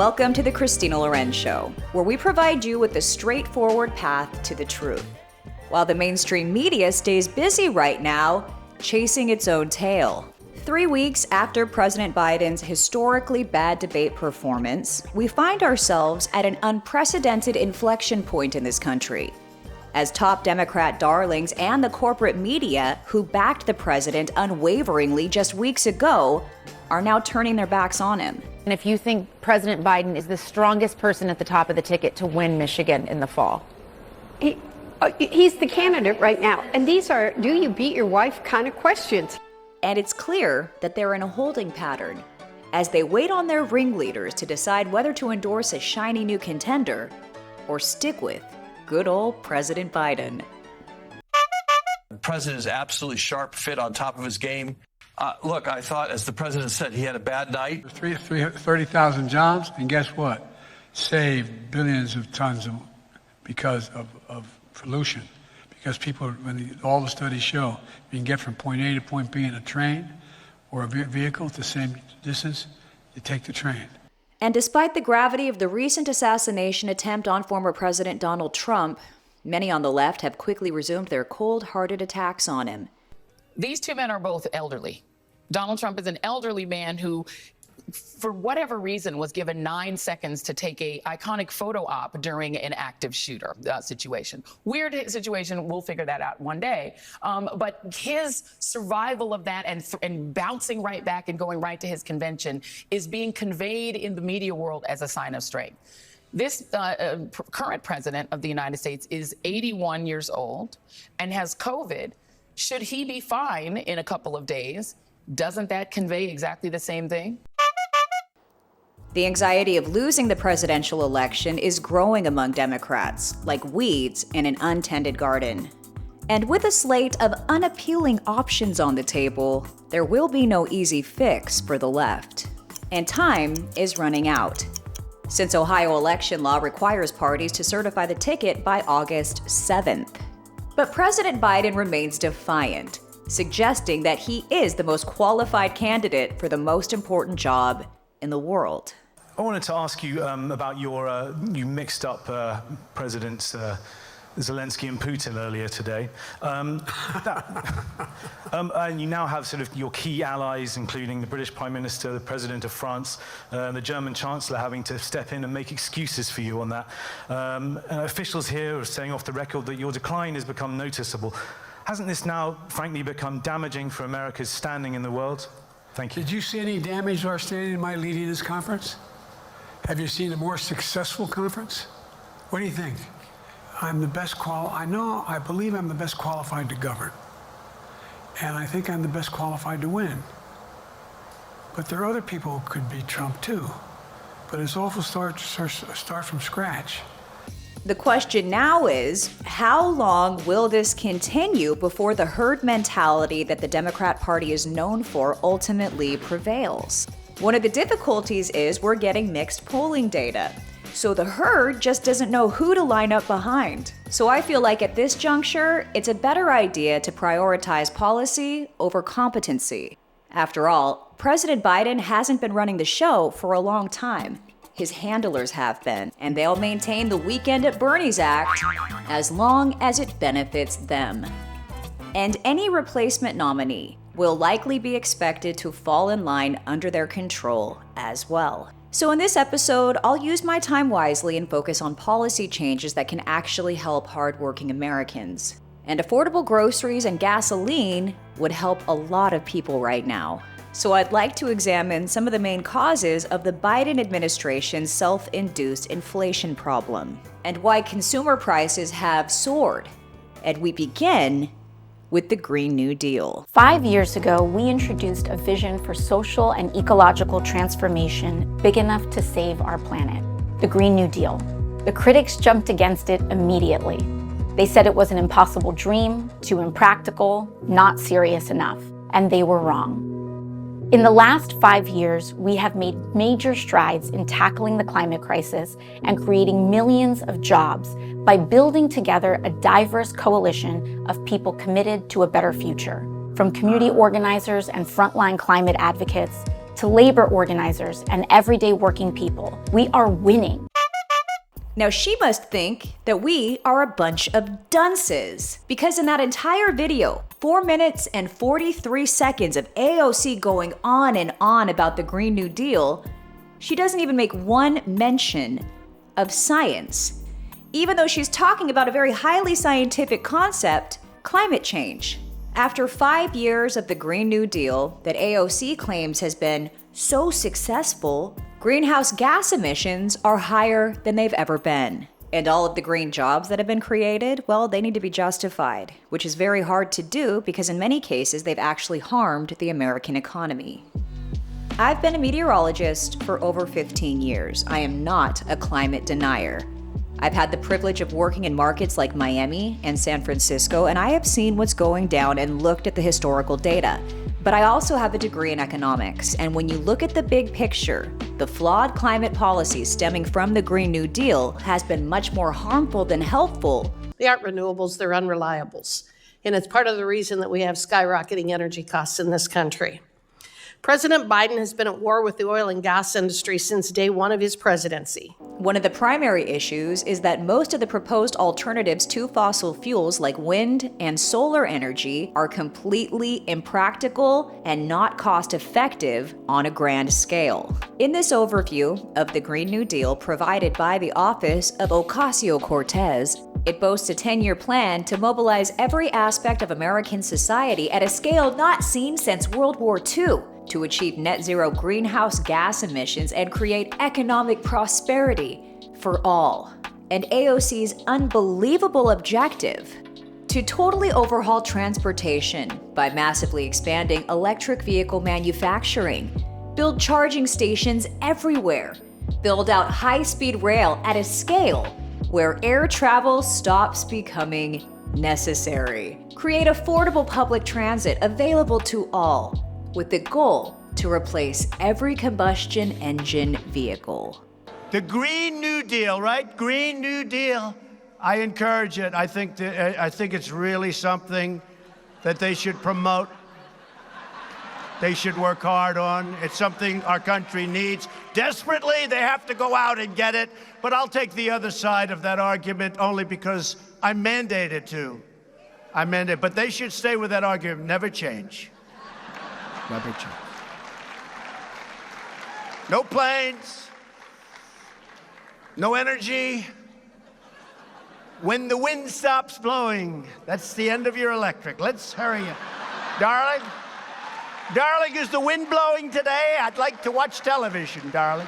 Welcome to the Christina Loren Show, where we provide you with a straightforward path to the truth. While the mainstream media stays busy right now, chasing its own tail. 3 weeks after President Biden's historically bad debate performance, we find ourselves at an unprecedented inflection point in this country, as top Democrat darlings and the corporate media who backed the president unwaveringly just weeks ago are now turning their backs on him. And if you think President Biden is the strongest person at the top of the ticket to win Michigan in the fall? He's the candidate right now. And these are do you beat your wife kind of questions. And it's clear that they're in a holding pattern as they wait on their ringleaders to decide whether to endorse a shiny new contender or stick with good old President Biden. The president is absolutely sharp, fit, on top of his game. Look, I thought, as the president said, he had a bad night. 30,000 jobs, and guess what? Saved billions of tons because of pollution. Because people, all the studies show, you can get from point A to point B in a train or a vehicle at the same distance, you take the train. And despite the gravity of the recent assassination attempt on former President Donald Trump, many on the left have quickly resumed their cold-hearted attacks on him. These two men are both elderly. Donald Trump is an elderly man who, for whatever reason, was given 9 seconds to take a iconic photo op during an active shooter situation. Weird situation. We'll figure that out one day. But his survival of that and bouncing right back and going right to his convention is being conveyed in the media world as a sign of strength. This current president of the United States is 81 years old and has COVID. Should he be fine in a couple of days? Doesn't that convey exactly the same thing? The anxiety of losing the presidential election is growing among Democrats, like weeds in an untended garden. And with a slate of unappealing options on the table, there will be no easy fix for the left. And time is running out, since Ohio election law requires parties to certify the ticket by August 7th. But President Biden remains defiant, suggesting that he is the most qualified candidate for the most important job in the world. I wanted to ask you about you mixed up Presidents Zelensky and Putin earlier today. And you now have sort of your key allies, including the British Prime Minister, the President of France, the German Chancellor having to step in and make excuses for you on that. Officials here are saying off the record that your decline has become noticeable. Hasn't this now, frankly, become damaging for America's standing in the world? Thank you. Did you see any damage to our standing in my leading this conference? Have you seen a more successful conference? What do you think? I'm the best I believe I'm the best qualified to govern. And I think I'm the best qualified to win. But there are other people who could beat Trump too. But it's awful start from scratch. The question now is, how long will this continue before the herd mentality that the Democrat Party is known for ultimately prevails? One of the difficulties is we're getting mixed polling data. So the herd just doesn't know who to line up behind. So I feel like at this juncture, it's a better idea to prioritize policy over competency. After all, President Biden hasn't been running the show for a long time. His handlers have been, and they'll maintain the Weekend at Bernie's act as long as it benefits them. And any replacement nominee will likely be expected to fall in line under their control as well. So in this episode, I'll use my time wisely and focus on policy changes that can actually help hardworking Americans. And affordable groceries and gasoline would help a lot of people right now. So I'd like to examine some of the main causes of the Biden administration's self-induced inflation problem and why consumer prices have soared. And we begin with the Green New Deal. 5 years ago, we introduced a vision for social and ecological transformation big enough to save our planet, the Green New Deal. The critics jumped against it immediately. They said it was an impossible dream, too impractical, not serious enough, and they were wrong. In the last 5 years, we have made major strides in tackling the climate crisis and creating millions of jobs by building together a diverse coalition of people committed to a better future. From community organizers and frontline climate advocates to labor organizers and everyday working people. We are winning. Now she must think that we are a bunch of dunces, because in that entire video, 4 minutes and 43 seconds of AOC going on and on about the Green New Deal, she doesn't even make one mention of science, even though she's talking about a very highly scientific concept, climate change. After 5 years of the Green New Deal that AOC claims has been so successful, greenhouse gas emissions are higher than they've ever been. And all of the green jobs that have been created, well, they need to be justified, which is very hard to do because in many cases they've actually harmed the American economy. I've been a meteorologist for over 15 years. I am not a climate denier. I've had the privilege of working in markets like Miami and San Francisco, and I have seen what's going down and looked at the historical data. But I also have a degree in economics, and when you look at the big picture, the flawed climate policy stemming from the Green New Deal has been much more harmful than helpful. They aren't renewables, they're unreliables. And it's part of the reason that we have skyrocketing energy costs in this country. President Biden has been at war with the oil and gas industry since day one of his presidency. One of the primary issues is that most of the proposed alternatives to fossil fuels like wind and solar energy are completely impractical and not cost-effective on a grand scale. In this overview of the Green New Deal provided by the Office of Ocasio-Cortez, it boasts a 10-year plan to mobilize every aspect of American society at a scale not seen since World War II to achieve net zero greenhouse gas emissions and create economic prosperity for all. And AOC's unbelievable objective to totally overhaul transportation by massively expanding electric vehicle manufacturing, build charging stations everywhere, build out high-speed rail at a scale where air travel stops becoming necessary, create affordable public transit available to all, with the goal to replace every combustion engine vehicle. The Green New Deal, right? Green New Deal. I encourage it. I think it's really something that they should promote. They should work hard on. It's something our country needs desperately. They have to go out and get it. But I'll take the other side of that argument only because I'm mandated to. But they should stay with that argument. Never change. Never change. No planes. No energy. When the wind stops blowing, that's the end of your electric. Let's hurry up. Darling? Darling, is the wind blowing today? I'd like to watch television, darling.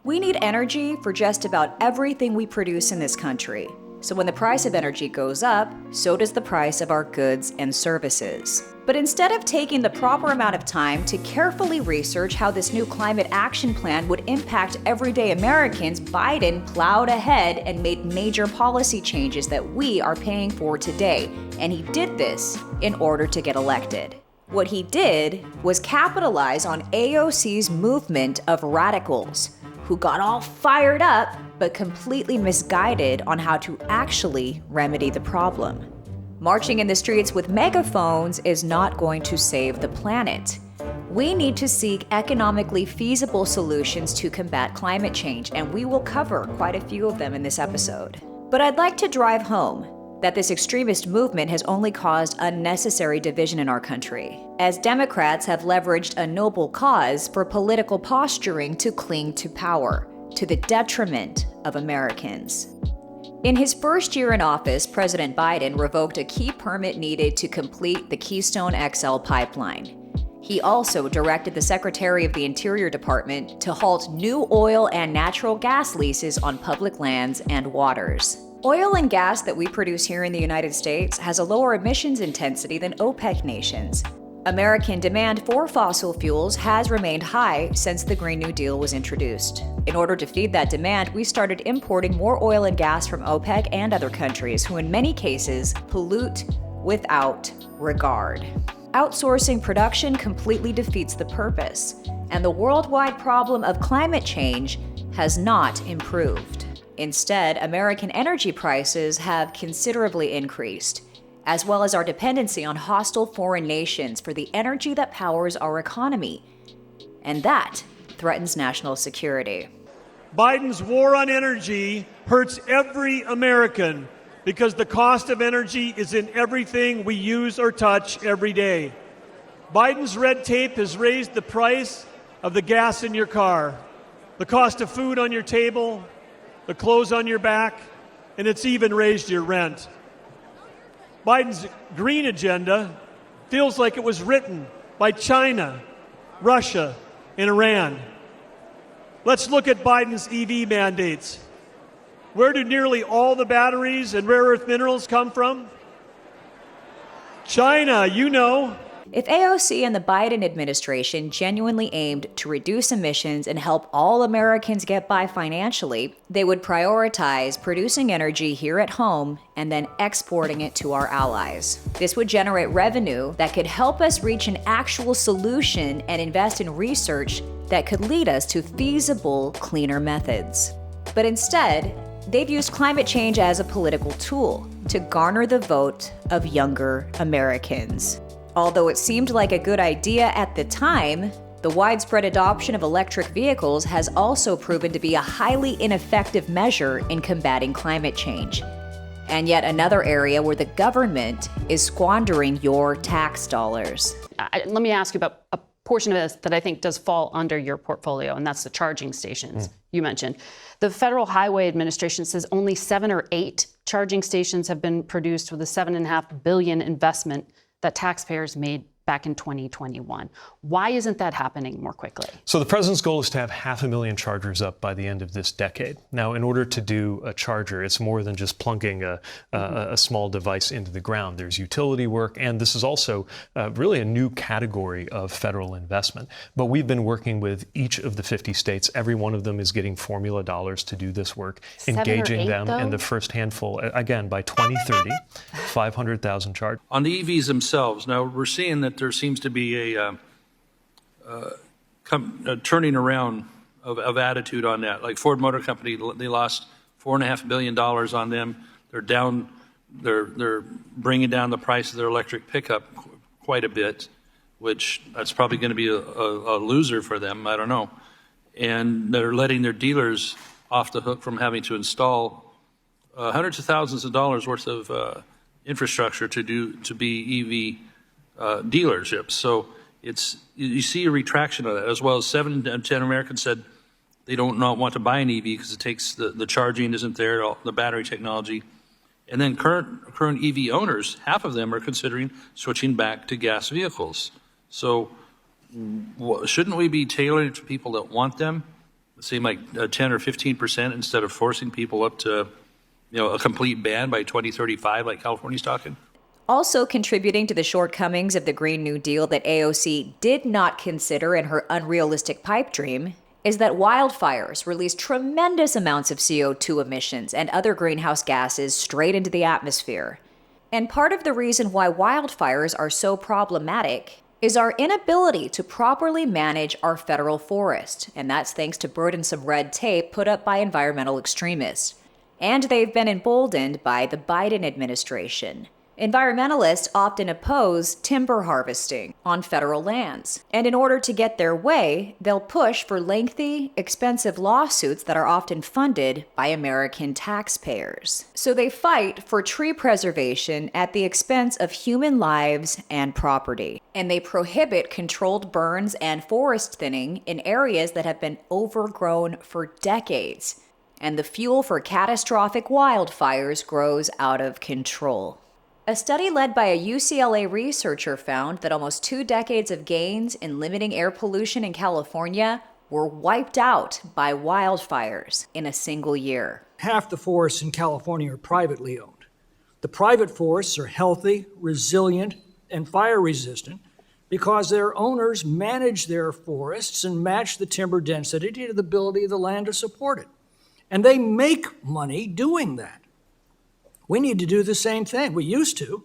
We need energy for just about everything we produce in this country. So when the price of energy goes up, so does the price of our goods and services. But instead of taking the proper amount of time to carefully research how this new climate action plan would impact everyday Americans, Biden plowed ahead and made major policy changes that we are paying for today. And he did this in order to get elected. What he did was capitalize on AOC's movement of radicals who got all fired up but completely misguided on how to actually remedy the problem. Marching in the streets with megaphones is not going to save the planet. We need to seek economically feasible solutions to combat climate change, and we will cover quite a few of them in this episode. But I'd like to drive home that this extremist movement has only caused unnecessary division in our country, as Democrats have leveraged a noble cause for political posturing to cling to power, to the detriment of Americans. In his first year in office, President Biden revoked a key permit needed to complete the Keystone XL pipeline. He also directed the Secretary of the Interior Department to halt new oil and natural gas leases on public lands and waters. Oil and gas that we produce here in the United States has a lower emissions intensity than OPEC nations. American demand for fossil fuels has remained high since the Green New Deal was introduced. In order to feed that demand, we started importing more oil and gas from OPEC and other countries who in many cases pollute without regard. Outsourcing production completely defeats the purpose, and the worldwide problem of climate change has not improved. Instead, American energy prices have considerably increased, as well as our dependency on hostile foreign nations for the energy that powers our economy, and that threatens national security. Biden's war on energy hurts every American because the cost of energy is in everything we use or touch every day. Biden's red tape has raised the price of the gas in your car, the cost of food on your table, the clothes on your back, and it's even raised your rent. Biden's green agenda feels like it was written by China, Russia, and Iran. Let's look at Biden's EV mandates. Where do nearly all the batteries and rare earth minerals come from? China, you know. If AOC and the Biden administration genuinely aimed to reduce emissions and help all Americans get by financially, they would prioritize producing energy here at home and then exporting it to our allies. This would generate revenue that could help us reach an actual solution and invest in research that could lead us to feasible, cleaner methods. But instead, they've used climate change as a political tool to garner the vote of younger Americans. Although it seemed like a good idea at the time, the widespread adoption of electric vehicles has also proven to be a highly ineffective measure in combating climate change. And yet another area where the government is squandering your tax dollars. Let me ask you about a portion of this that I think does fall under your portfolio, and that's the charging stations you mentioned. The Federal Highway Administration says only 7 or 8 charging stations have been produced with a $7.5 billion investment that taxpayers made back in 2021. Why isn't that happening more quickly? So the president's goal is to have 500,000 chargers up by the end of this decade. Now, in order to do a charger, it's more than just plunking a small device into the ground. There's utility work, and this is also really a new category of federal investment. But we've been working with each of the 50 states. Every one of them is getting formula dollars to do this work, engaging them in the first handful. Again, by 2030, 500,000 chargers. On the EVs themselves, now we're seeing that there seems to be a turning around of attitude on that. Like Ford Motor Company, they lost $4.5 billion on them. They're down. They're bringing down the price of their electric pickup quite a bit, which that's probably going to be a loser for them. I don't know. And they're letting their dealers off the hook from having to install hundreds of thousands of dollars worth of infrastructure to be EV dealerships. So you see a retraction of that, as well as 7 in 10 Americans said they don't not want to buy an EV because it takes the charging isn't there, the battery technology. And then current EV owners, half of them are considering switching back to gas vehicles. So shouldn't we be tailoring it to people that want them? Say like 10 or 15% instead of forcing people up to a complete ban by 2035 like California's talking? Also contributing to the shortcomings of the Green New Deal that AOC did not consider in her unrealistic pipe dream is that wildfires release tremendous amounts of CO2 emissions and other greenhouse gases straight into the atmosphere. And part of the reason why wildfires are so problematic is our inability to properly manage our federal forest, and that's thanks to burdensome red tape put up by environmental extremists. And they've been emboldened by the Biden administration. Environmentalists often oppose timber harvesting on federal lands, and in order to get their way, they'll push for lengthy, expensive lawsuits that are often funded by American taxpayers. So they fight for tree preservation at the expense of human lives and property, and they prohibit controlled burns and forest thinning in areas that have been overgrown for decades, and the fuel for catastrophic wildfires grows out of control. A study led by a UCLA researcher found that almost 2 decades of gains in limiting air pollution in California were wiped out by wildfires in a single year. Half the forests in California are privately owned. The private forests are healthy, resilient, and fire resistant because their owners manage their forests and match the timber density to the ability of the land to support it. And they make money doing that. We need to do the same thing. We used to.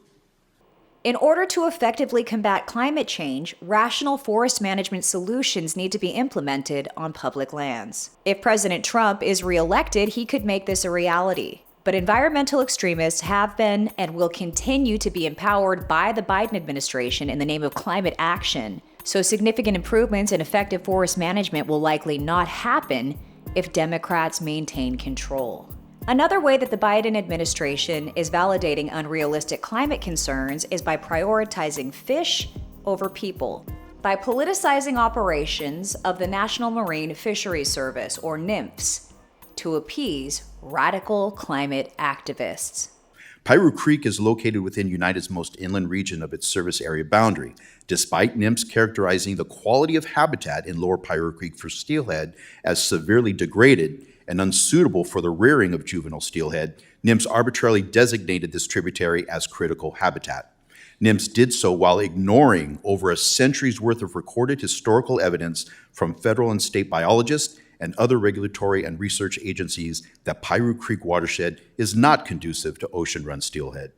In order to effectively combat climate change, rational forest management solutions need to be implemented on public lands. If President Trump is reelected, he could make this a reality. But environmental extremists have been and will continue to be empowered by the Biden administration in the name of climate action, So significant improvements in effective forest management will likely not happen if Democrats maintain control. Another way that the Biden administration is validating unrealistic climate concerns is by prioritizing fish over people. By politicizing operations of the National Marine Fisheries Service, or NMFS, to appease radical climate activists. Piru Creek is located within United's most inland region of its service area boundary. Despite NMFS characterizing the quality of habitat in Lower Piru Creek for steelhead as severely degraded and unsuitable for the rearing of juvenile steelhead, NMFS arbitrarily designated this tributary as critical habitat. NMFS did so while ignoring over a century's worth of recorded historical evidence from federal and state biologists and other regulatory and research agencies that Piru Creek watershed is not conducive to ocean-run steelhead.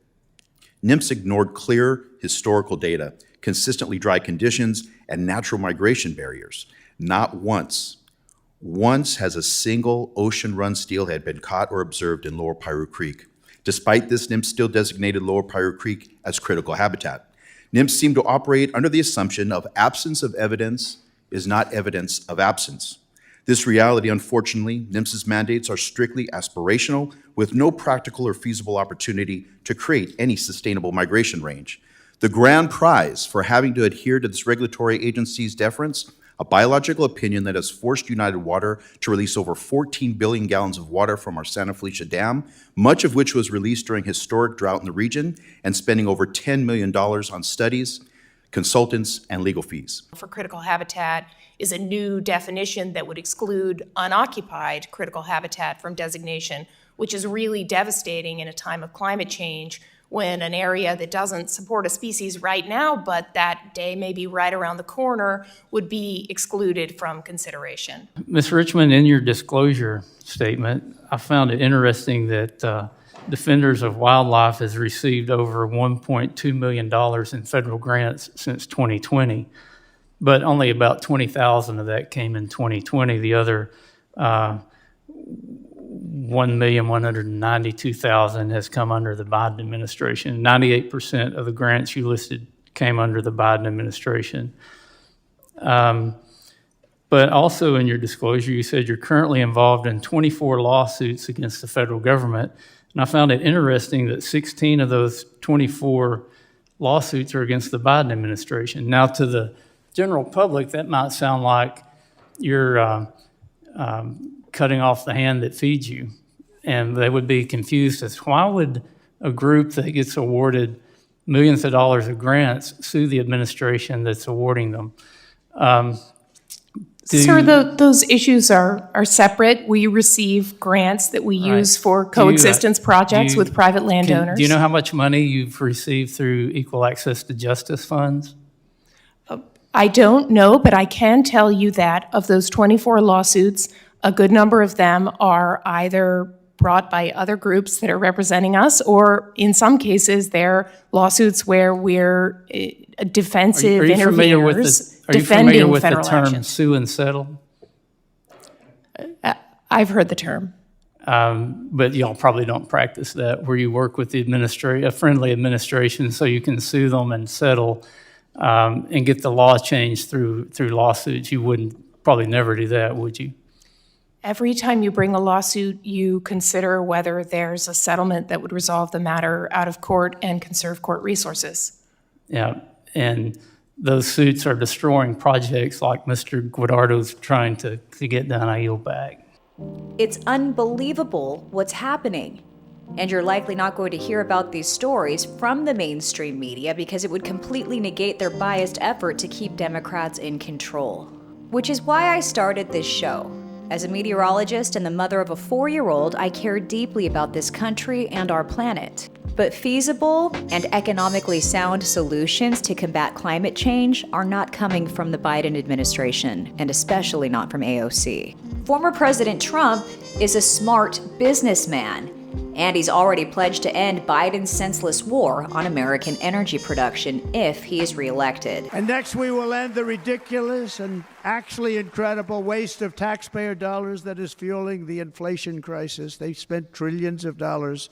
NMFS ignored clear historical data, consistently dry conditions, and natural migration barriers. Not once has a single ocean-run steelhead been caught or observed in Lower Piru Creek. Despite this, NMFS still designated Lower Piru Creek as critical habitat. NMFS seemed to operate under the assumption of absence of evidence is not evidence of absence. This reality, unfortunately, NMFS's mandates are strictly aspirational with no practical or feasible opportunity to create any sustainable migration range. The grand prize for having to adhere to this regulatory agency's deference, a biological opinion that has forced United Water to release over 14 billion gallons of water from our Santa Felicia Dam, much of which was released during historic drought in the region, and spending over $10 million on studies, consultants, and legal fees. For critical habitat is a new definition that would exclude unoccupied critical habitat from designation, which is really devastating in a time of climate change when an area that doesn't support a species right now, but that day may be right around the corner, would be excluded from consideration. Ms. Richmond, in your disclosure statement, I found it interesting that Defenders of Wildlife has received over $1.2 million in federal grants since 2020, but only about 20,000 of that came in 2020. The other 1,192,000 has come under the Biden administration. 98% of the grants you listed came under the Biden administration. But also in your disclosure, you said you're currently involved in 24 lawsuits against the federal government. And I found it interesting that 16 of those 24 lawsuits are against the Biden administration. Now, to the general public, that might sound like you're cutting off the hand that feeds you. And they would be confused as to why would a group that gets awarded millions of dollars of grants sue the administration that's awarding them? Sir, those issues are separate. We receive grants that we use for coexistence projects with private landowners. Do you know how much money you've received through Equal Access to Justice funds? I don't know, but I can tell you that of those 24 lawsuits, a good number of them are either brought by other groups that are representing us, or in some cases, they're lawsuits where we're defensive interveners. Are you familiar with the term sue and settle? I've heard the term. But y'all probably don't practice that, where you work with the a friendly administration so you can sue them and settle and get the law changed through lawsuits. You wouldn't probably never do that, would you? Every time you bring a lawsuit, you consider whether there's a settlement that would resolve the matter out of court and conserve court resources. Yeah, and those suits are destroying projects like Mr. Guadardo's trying to get done. I yield back. It's unbelievable what's happening. And you're likely not going to hear about these stories from the mainstream media because it would completely negate their biased effort to keep Democrats in control. Which is why I started this show. As a meteorologist and the mother of a 4-year-old, I care deeply about this country and our planet. But feasible and economically sound solutions to combat climate change are not coming from the Biden administration, and especially not from AOC. Former President Trump is a smart businessman, and he's already pledged to end Biden's senseless war on American energy production if he is reelected. And next, we will end the ridiculous and actually incredible waste of taxpayer dollars that is fueling the inflation crisis. They've spent trillions of dollars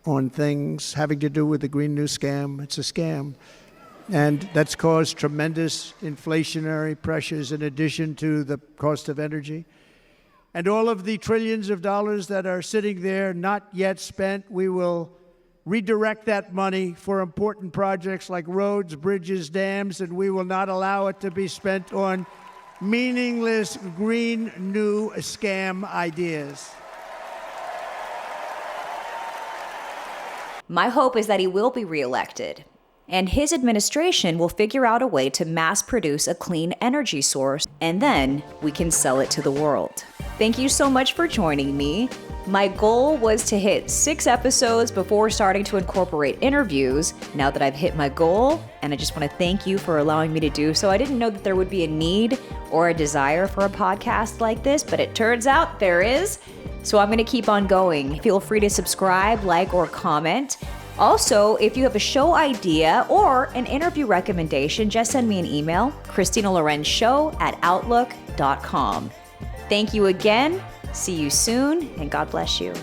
on things having to do with the Green New scam. It's a scam. And that's caused tremendous inflationary pressures in addition to the cost of energy. And all of the trillions of dollars that are sitting there not yet spent, we will redirect that money for important projects like roads, bridges, dams, and we will not allow it to be spent on meaningless Green New scam ideas. My hope is that he will be reelected, and his administration will figure out a way to mass produce a clean energy source, and then we can sell it to the world. Thank you so much for joining me. My goal was to hit 6 episodes before starting to incorporate interviews. Now that I've hit my goal, and I just want to thank you for allowing me to do so. I didn't know that there would be a need or a desire for a podcast like this, but it turns out there is. So I'm going to keep on going. Feel free to subscribe, like, or comment. Also, if you have a show idea or an interview recommendation, just send me an email, ChristinaLorenShow@outlook.com. Thank you again. See you soon, and God bless you.